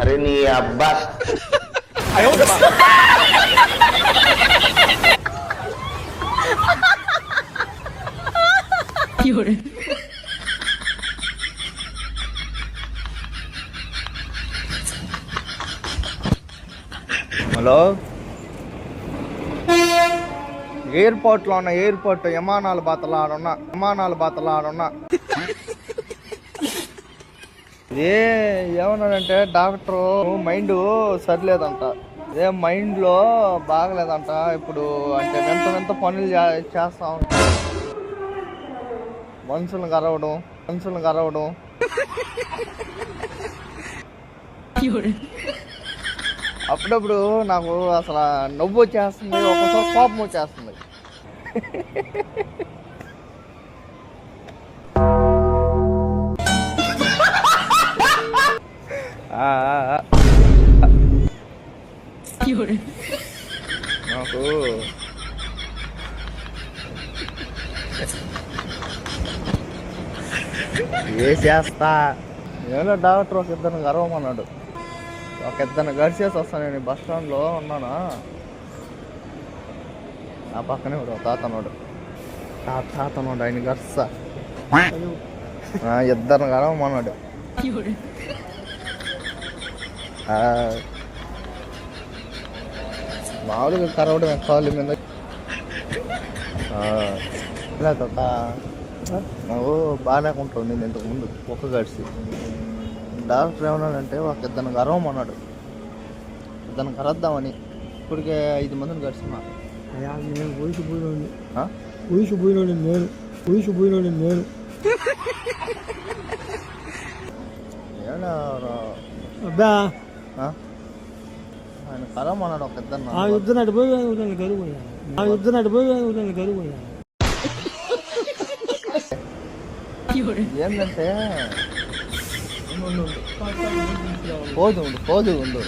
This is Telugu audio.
అరే నీ అబ్బా హలో, ఎయిర్పోర్ట్లో ఉన్న ఎయిర్పోర్ట్ విమానాల బాతలాడున్నా ఏమన్నాడంటే డాక్టరు మైండ్ సరిలేదంట, మైండ్లో బాగలేదంట. ఇప్పుడు అంటే వింత పనులు చేస్తా ఉంటా, మనుషులను కరవడం అప్పుడప్పుడు నాకు అసలు నవ్వు వచ్చేస్తుంది, ఒకసారి కోపం వచ్చేస్తుంది. నాకు చేస్తా ఏమో డాక్టర్ ఒక ఇద్దరిని గర్వమన్నాడు. ఒక ఇద్దరిని గడిచేసి వస్తాను. నేను బస్ స్టాండ్లో ఉన్నానా, నా పక్కనే ఒక తాతన్నాడు ఆయన గర్స ఇద్దరిని గర్వమన్నాడు. మామూలుగా కరవడం కాళ్ళ మీద. నువ్వు బాగాలేకుంటావు. నేను ఇంతకుముందు ఒక్క గడిచి డాక్టర్ ఏమన్నాడంటే ఒక ఇద్దరిని గర్వం అన్నాడు, ఇద్దరిని కరద్దామని. ఇప్పటికే 5 మందిని గడిచినా. నేను ఊసిపోయినోడి నేను అబ్బా ఆయన కరం అన్నాడు ఒక ఇద్దరు. ఆ యుద్ధం అడిపోయి గరువు ఏంటంటే పోదు ఉండు